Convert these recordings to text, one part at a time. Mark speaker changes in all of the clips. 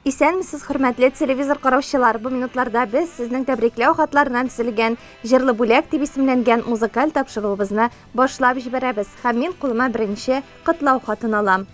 Speaker 1: Исәнмесез, хөрмәтле телевизор караучылар, бу минутларда без сезнең тәбрикләү хатларыннан төзелгән җырлы бүләк дип исемләнгән музыкаль тапшыруыбызны башлап җибәрәбез. Һәм мин кулыма беренче котлау хатын алам.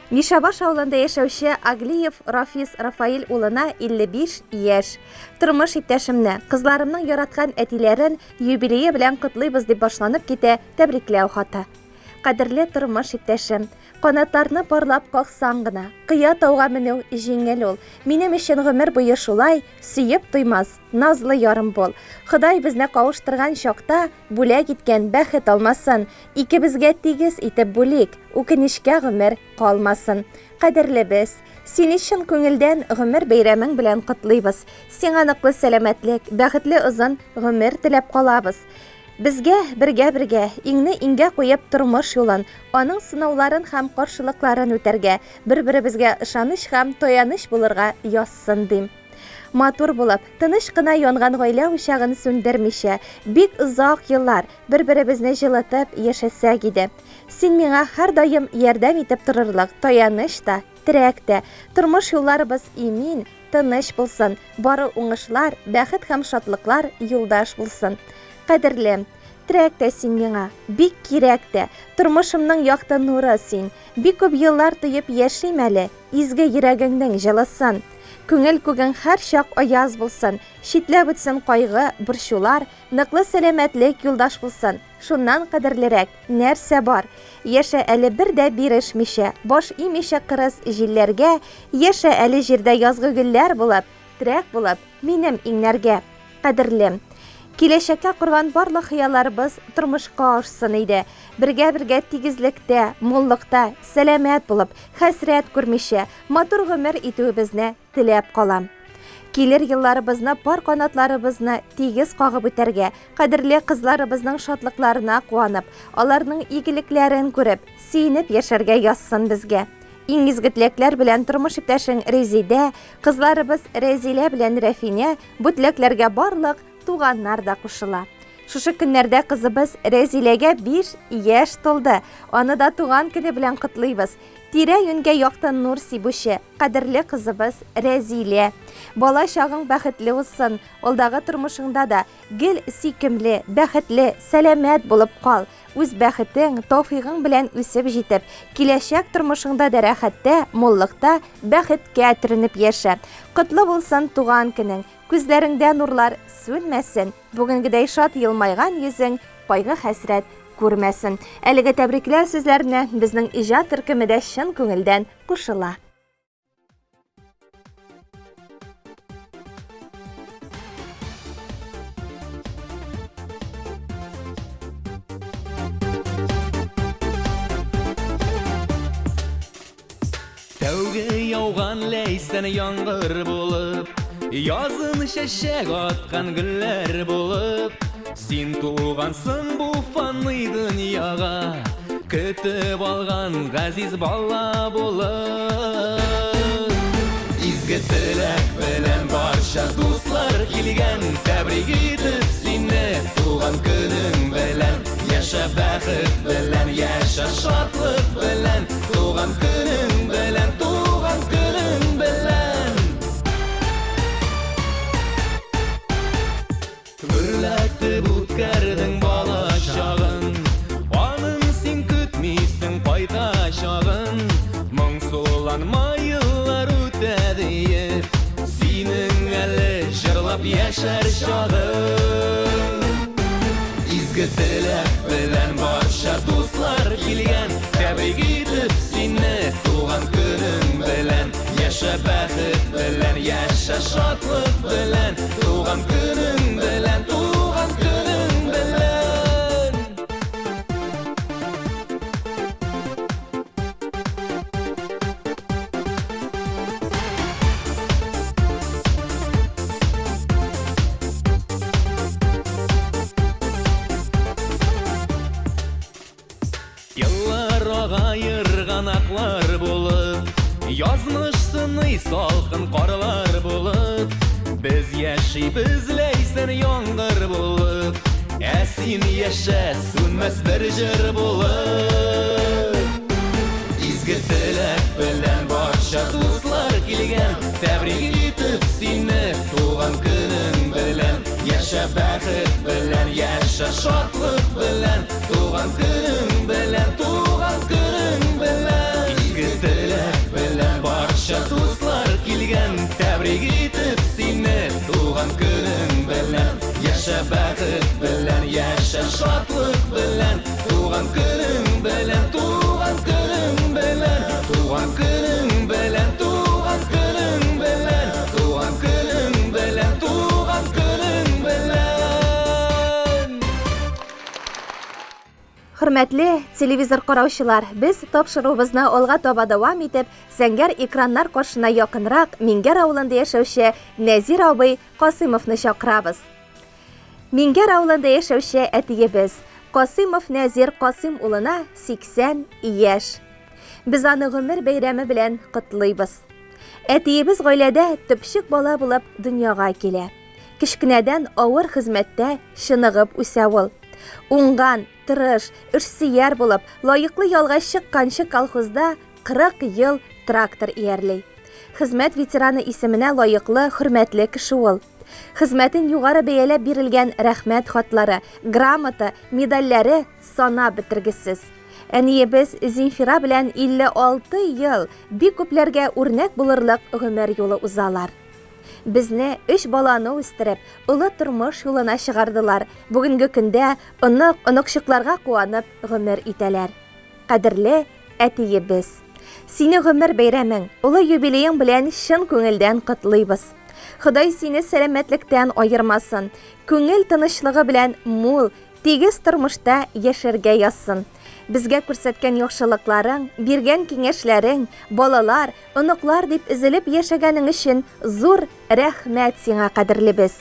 Speaker 1: Мишабаш авылында яшәүче Аглиев Рафис Рафаил улына 55 яшь. Тормыш иптәшемне, кызларымның яраткан әтиләрен юбилее белән котлыйбыз дип башланып китә тәбрикләү хаты. Кадерле тормыш иптәшем, канатларны парлап каксаң гына, кыя тауга менү җиңел ул. Минем өчен гомер буе шулай сөеп туймас, назлы ярым бул. Ходай безне кавыштырган чакта бүләк иткән бәхет алмасын, икебезгә тигез итеп бүлик, үкенечкә гомер калмасын. Кадерлебез, син өчен күңелдән гомер бәйрәмең белән котлыйбыз. Сиңа ныклы сәламәтлек, бәхетле озын гомер теләп калабыз. Безгә бергә иңне иңгә куеп тормыш юлын, аның сынауларын һәм каршылыкларын үтәргә, бер-беребезгә ышаныч һәм таяныч булырга язсын дим. Матур булып, тыныч кына янган гаилә учагын сүндермичә, бик озак еллар бер-беребезне җылытып яшәсәк иде. Син миңа һәр даим ярдәм итеп торырлык, таяныч та, терәк тә. Тормыш юлларыбыз имин, тыныч булсын, бары уңышлар, бәхет һәм шатлыклар юлдаш булсын. Кадерлем, терәк тә син миңа, бик кирәк тә, тормышымның якты нуры син. Бик күп еллар тоеп яшим әле, изге йөрәгеңнең җылысын. Күңел күгең һәр чак аяз булсын, читләп үтсен кайгы, борчулар, ныклы сәламәтлек юлдаш булсын. Шуннан кадерлерәк нәрсә бар? Яшә әле бер дә бирешмичә, баш имичә кырыс җилләргә, яшә әле җирдә язгы гөлләр булып, терәк булып минем иңнәргә. Кадерлем, киләчәккә корган барлык хыялларыбыз тормышка ашсын иде. Бергә тигезлектә, муллыкта, сәламәт булып, хәсрәт күрмичә, матур гомер итүебезне теләп калам. Килер елларыбызны, пар канатларыбызны тигез кагып үтәргә, кадерле кызларыбызның шатлыкларына куанып, аларның игелекләрен күреп, сөенеп яшәргә язсын безгә. Иң изге теләкләр белән тормыш иптәшең Резидә, кызларыбыз Рәзилә белән Рәфинә, бу теләкләргә барлык туганнар да кушыла. Шушы көннәрдә кызыбыз Рәзиләгә 5 яшь тулды. Аны да туган көне белән котлыйбыз. Тирә-юньгә якты нур сибүче, кадерле кызыбыз Рәзилә. Бала чагың бәхетле булсын, алдагы тормышыңда да гел сөйкемле, бәхетле, сәламәт булып кал. Үз бәхетең, тауфигың белән үсеп җитеп, киләчәк тормышыңда да рәхәттә, муллыкта, бәхеткә төренеп яшә. Котлы булсын туган көнең, күзләреңдә нурлар сүнмәсен, бүгенгедәй шат елмайган йөзең кайгы хәсрәт күрмәсен. Әлеге тәбрикләр сүзләренә безнең иҗат төркеме дә чын күңелдән кушыла.
Speaker 2: Тәүге яуган ләйсән яңгыр булып, язын чәчәк аткан гөлләр булып, син тулгансың бу фанный дөньяга, көтеп алган газиз бала булып. Изге теләк белән барча дуслар килгән, тәбрик итеп сине туган көнең белән. Яшә бәхет белән, яшә шатлык белән, туган көнең белән, туган көнең белән. Гөрләтеп үткәрдең бала чагын, аның син көтмисең кайтачагын. Моңсуланма еллар үтә диеп, синең әле җырлап яшәр чагың. Изге теләк белән барча дуслар килгән, тәбрик итеп сине туган көнең белән. Яшә бәхет белән, яшә шатлык белән, туган көнең белән, туган көнең белән. Еллар агайырган аклар булып, язмыш сыный салкын карлар булып, без яшибез ләйсән яңгыр булып, ә син яшә сүнмәс бер җыр булып. Изге теләк белән барча дуслар килгән, bilen yaşa şatlık bilen tuğan günün bilen tuğan günün bilen İzgi dilek bilen barşa dostlar kilgen tebrik etip seni tuğan günün bilen yaşa bəxit bilen yaşa şatlık bilen tuğan günün bilen tuğan günün bilen tuğan günün bilen tuğan günün bilen tuğan günün bilen tuğan günün bilen.
Speaker 1: Hürmetli televizor qarawchilar, biz topshiruvimizni olg'a toba davom etib, Zangar ekranlar qoshina yaqinroq Mingar avlida yashovchi Nazir Obay Qosimovni chaqiramiz. Mingar avlida yashovchi atigi Qosimov Nazir Qosim uluna 80 yaş. Biz uni umr bayrami bilan qutlaymiz. Atiyimiz oilada tüpshik bola bo'lib dunyoga keldi. Kichkinadan og'ir xizmatda shinig'ib o'savul. Ungan, tirish, ishsiyar bo'lib, loyiqli yo'lga chiqqancha kolxozda 40 yil traktor erli. Xizmat veterani ismini loyiqli hurmatli kishi ol. Xizmatin yuqori bayalab berilgan rahmat xotlari, gramota, medallari sona bitirgisiz. Biz Zinfira bilan 56 yil bek ko'plarga o'rnak bo'lirliq umr yo'li uzalar. Bizni 3 bolani o'stirib, uli turmush yo'lina chiqardilar. Bugungi kunda oniq-oniqchiqlarga quvonib umr etalar. Qadrli atigi seni umr bayraming, uli yubileying bilan shin ko'ngildan qutlaymiz. Xudoy seni salomatlikdan ayirmasin. Ko'ngil tinchligi bilan mo'l, tegiz turmushda yasharga yazsin. Bizga ko'rsatgan yaxshiliklaring, bergan kengashlaring, bolalar, oniqlar deb izilib yashaganing uchun zo'r rahmat senga qadrli biz.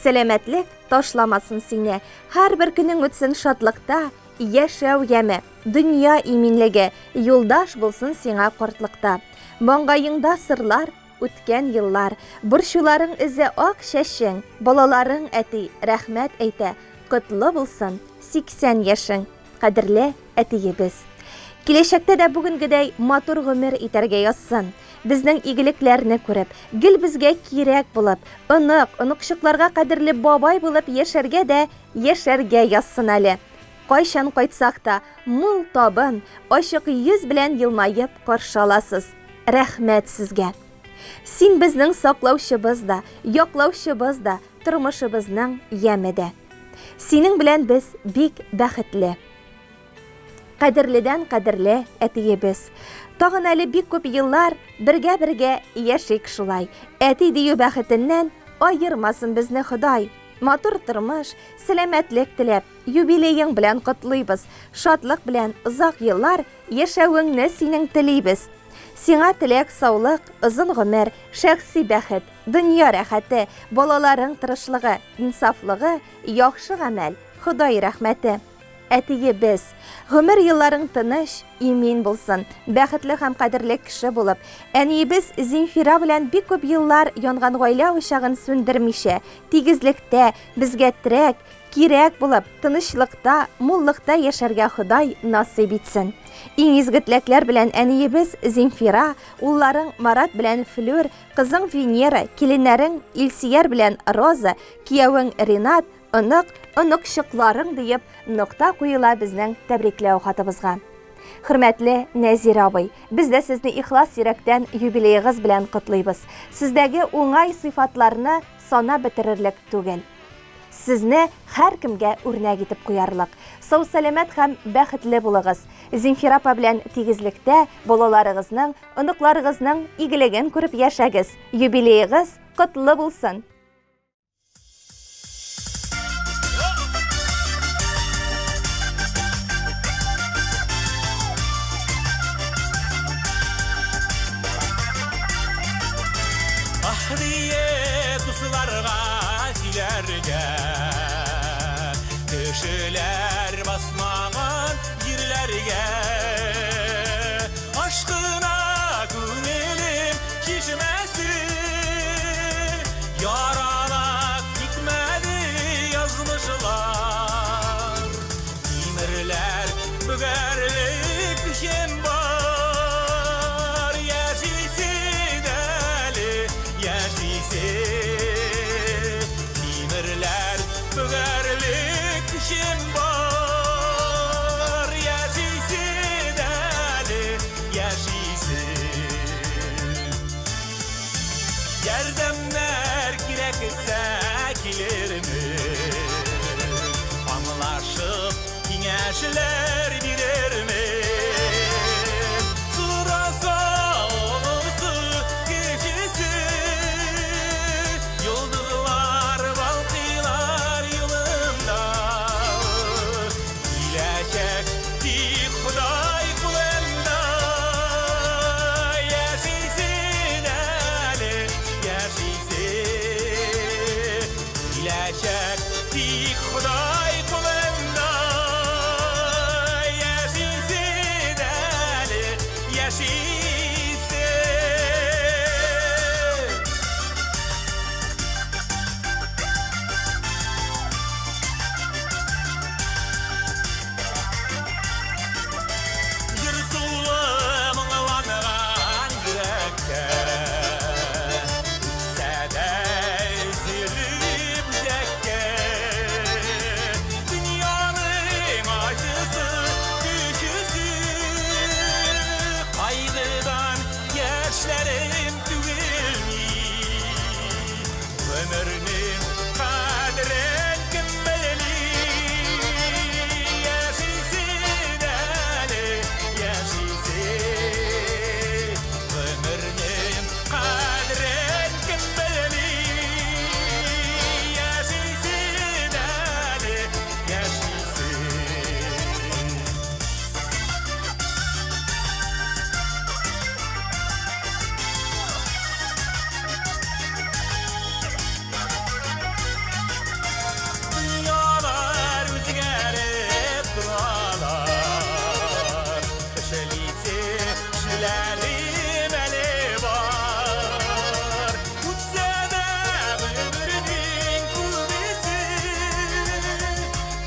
Speaker 1: Salomatlik tashlamasin seni. Har bir kuning o'tsin shodlikda, yashav yami, dunyo iminligi, yo'ldosh bo'lsin senga qurtliqda. Mong'ayingda sirlar, o'tgan yillar, burshularing izi oq shashing, bolalaring ati rahmat ayta, qutlu bo'lsin 80 yashing. Qadrli atigi Kelajakda da bugungiday motor umr etarga yozsin. Bizning igiliklarni ko'rib, gil bizga kerak bo'lib, oniq-oniqchiqlarga qadrli boboy bo'lib yasharga yozsin ali. Qo'yshan qo'ytsak da, mul tobin, oshiq yuz bilan yilmayib qarshi olasiz. Rahmat sizga. Sen bizning saqlovchimizda, yoqlovchimizda, turmushimizning yamida. Sening bilan biz bek baxtli. Qadrlidan qadrli atigi Tag'in ali bek ko'p yillar birga yashayk shulay. Ati deyu baxtidan ayirmasin bizni Xudoy. Motor turmush, salomatlik tilab, yubileying bilan qutlaymiz. Shodlik bilan uzoq yillar yashawingni sening tilaymiz. Senga tilak sog'lik, uzun umr, shaxsiy baxt, dunyo rahati, bolalaring tirishligi, insofligi, yaxshi amal, Xudoy rahmati. Atigi umr yillaring tinish, imin bo'lsin, baxtli ham qadrli kishi bo'lib, biz Zinfira bilan bek ko'p yillar yongan oila o'shag'ini so'ndirmisha, tegizlikda bizga tirak, kerak bo'lib, tinchlikda, mo'llikda yasharga Xudoy nasib etsin. Eng ezgu tilaklar bilan biz Zinfira, ullaring Marat bilan Fleur, qizing Venera, kelinlaring Ilsiyar bilan Roza, kuyoving Renat, oniq shiqlaring deyib nuqta qo'yila bizning tabriklov xatimizga. Hurmatli Nazir Obay, bizda sizni ixlos yurakdan yubileyingiz bilan qutlaymiz. Sizdagi o'ng'ay sifatlarni sona bitirirlik tugil. Sizni har kimga o'rnak etib qo'yarlik. Sog' salomat ham baxtli bo'ling'iz. Zinfira opa bilan tegizlikda bolalaringizning, oniqlaringizning igiligini ko'rib yashagiz. Yubileyingiz qutlu bo'lsin.
Speaker 2: Diye tuzlarga silerge Kişiler basmağın yerlerge Aşkına günelim şişmesin Yaranak gitmedi yazmışlar Demirler bügerlik düşen var Yaşisin Demirler bügerlik Yardımlar gerekirse gelirmi Anlaşıp kengeşler bilirmi Surasa olursu gecesi Yıldızlar balkılar yılında Gelecek dik Huday kulunda Yaşaysın Ali yaşaysın Gelecek dik Huday kulunda Yaşaysın Ali yaşaysın Yırtılım ağlanıran yürekte Sede üzülüp zekke Dünyanın acısı düşüsü Kaygıdan yaşlarım tükenmiş Ömrünün kadren kim bilir Yaşaysın Ali yaşaysın Ömrünün kadren kim bilir Yaşaysın Ali yaşaysın Dünyalar üzgerip duralar Şelisi şilerim eli var Utsada ömrünün kuvvesi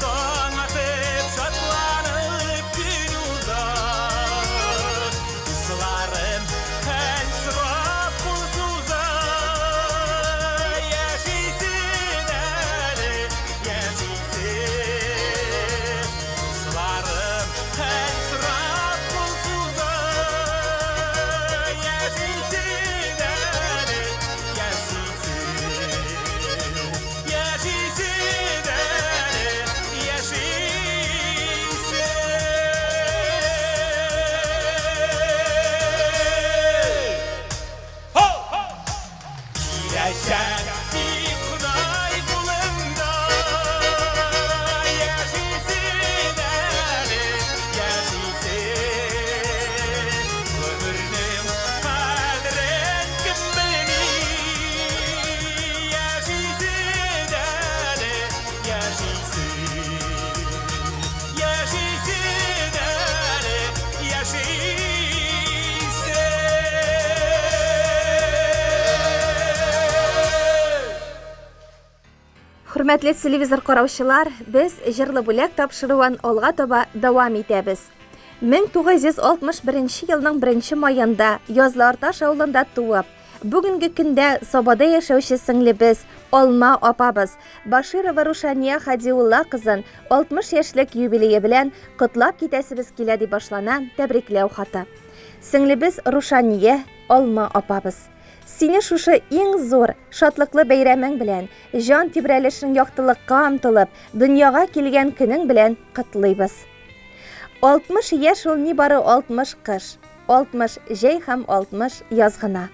Speaker 2: Donatıp şatlanıp gün uzar Kızlarım kelsirap kulsuzar Yaşaysın Ali yaşaysın Kızlarım kelsirap kulsuzar Yaşaysın Ali yaşaysın Yaşaysın Ali yaşaysın Ho! Gelecek dik Huday kulunda Yaşaysın Ali yaşaysın Ömrünün kadren kim bilir Yaşaysın Ali yaşaysın Yaşaysın Ali yaşaysın
Speaker 1: Hürmetli televizor караучылар, biz җырлы бүләк тапшыруын алга таба дәвам итәбез. 1961 елның 1 маенда Язларташ авылында туып, бүгенге көндә Сабада яшәүче сеңлебез Алма апабыз Баширова Рушания Хадиулла кызын 60 яшьлек юбилее белән котлап китәсебез килә дип башлана тәбрикләү хаты. Сеңлебез Рушания Алма апабыз Сине шушы иң зур, шатлыклы бәйрәмең белән, җан тибрәлешең яктылыкка омтылып, дөньяга килгән көнең белән котлыйбыз. 60 яшь ул нибары 60 кыш, 60 җәй һәм 60 яз гына.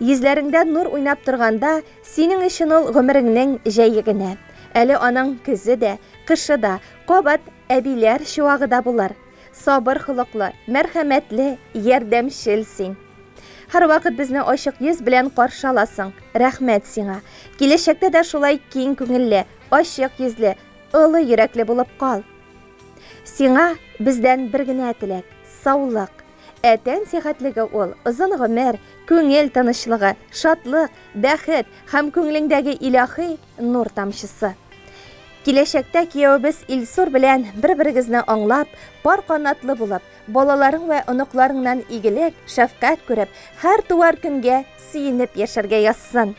Speaker 1: Йөзләреңдә нур уйнап торганда, синең өчен ул гомереңнең җәе генә. Әле аның көзе дә, кышы да, кабат әбиләр чуагы да булыр. Сабыр холыклы, мәрхәмәтле, ярдәмчел син. Һәр вакыт безне ачык йөз белән каршы аласың. Рәхмәт сиңа. Киләчәктә дә шулай киң күңелле, ачык йөзле, олы йөрәкле булып кал. Сиңа бездән бер генә теләк, саулык. Әтән сихәтлеге ул, озын гомер, күңел тынычлыгы, шатлык, бәхет һәм күңелеңдәге илаһи нур тамчысы. Киләчәктә кияүбез Илсур белән бер-берегезне аңлап, пар канатлы булып, балаларың ва оныкларыңнан игелек, шәфкать күреп, һәр туар көнгә сөенеп яшәргә язсын.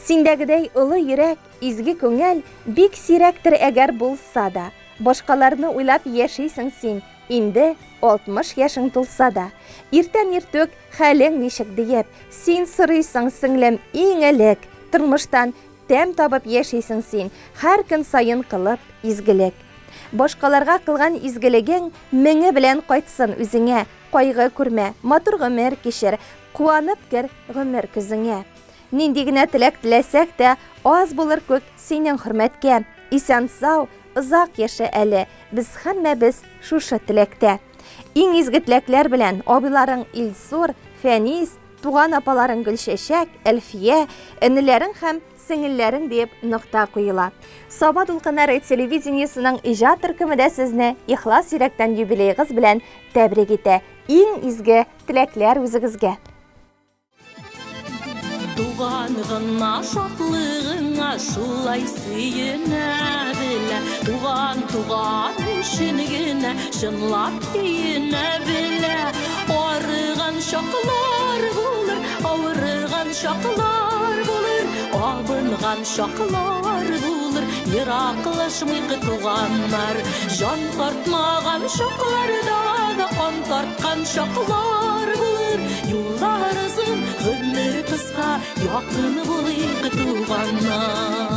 Speaker 1: Синдәгедәй улы йөрәк, изге күңел бик сирәктер әгәр булса да, башкаларны уйлап яшисең син, Инде 60 яшың тулса да, иртән иртүк хәлең ничек диеп, син сорыйсың сеңлем иң элек, тормыштан тәм табып яшисең син, һәр көн сайын кылып изгелек. Башкаларга кылган изгелегең меңе белән кайтсын үзеңә, кайгы күрмә, матур гомер кичер, куанып кер гомер көзеңә. Нинди генә теләк теләсәк тә, аз булыр күк синең хөрмәткә. Исән сау, озак яшә әле, без һәммәбез шушы теләктә. Иң изге теләкләр белән абыйларың Илсур, Фәнис, туган апаларың Гөлчәчәк, Әлфия, энеләрең һәм сеңелләрең дип нокта куела. Саба дулкыннары телевидениесының иҗат төркеме дә сезне ихлас йөрәктән юбилейгыз белән тәбрик итә. Иң изге теләкләр үзегезгә.
Speaker 3: Туган гына шатлыгыңа шулай сөенә белә. Туган өчен генә чынлап көенә белә. Арыган чаклар булыр, авырган чаклар булыр, абынган чаклар булыр, ераклашмый туганнар. Жан тартмаган чакларда да кан тарткан чаклар булыр. Юллар озын, гомер кыска, якын булыйк туганнар.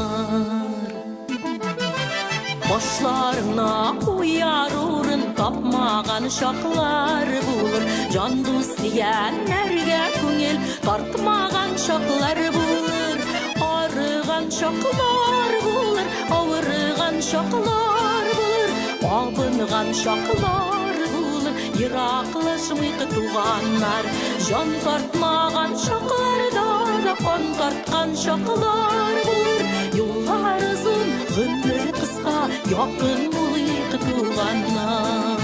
Speaker 3: Башларына куяр урын тапмаган чаклар булыр. Жан дус дигәннәргә күңел тартмаган чаклар булыр. Арыган чаклар булыр, авырган чаклар булыр, абынган чаклар булыр, ераклашмый туганнар. Жан тартмаган чакларда да кан тарткан чаклар булыр. Юллар озын, гомер кыска, якын булыйк туганнар.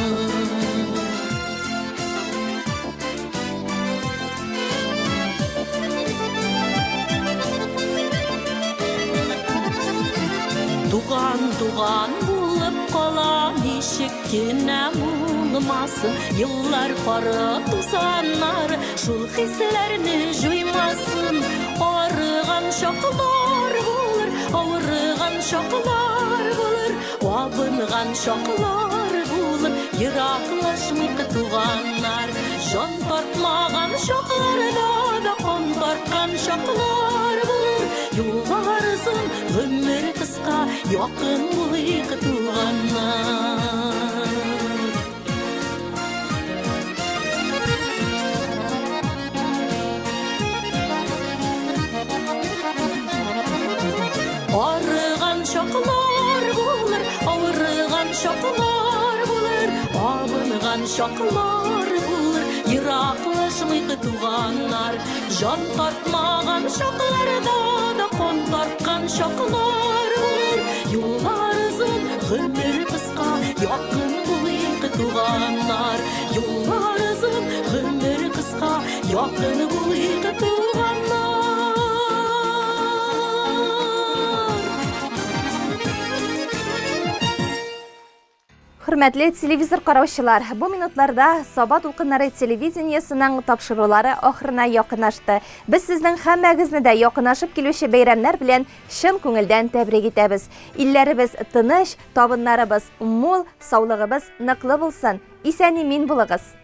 Speaker 3: Туган булып кала, ничек кенә булмасын. Еллар кара тузаннар, шул хисләрне җуймасын. Арыган чаклар булыр, авырган чаклар булыр, абынган чаклар булыр, ераклашмый туганнар. Жан тартмаган чакларда да кан тарткан чаклар булыр. Юллар озын, гомер кыска, якын булыйк туганнар. Арыган чаклар булыр, авырган чаклар булыр, абынган чаклар булыр, ераклашмый туганнар. Жан тартмаган чакларда да кан тарткан чаклар булыр. Юллар озын, гомер кыска, якын булыйк туганнар. Юллар озын, гомер кыска, якын булыйк туганнар.
Speaker 1: Хөрмәтле телевизор караучылар, бу минутларда Саба дулкыннары телевидениесының тапшырулары ахырына якынашты. Без сезнең һәммәгезне дә якынашып килүче бәйрәмнәр белән чын күңелдән тәбрик итәбез. Илләребез тыныч, табыннарыбыз мул, саулыгыбыз ныклы булсын. Исән-имин булыгыз.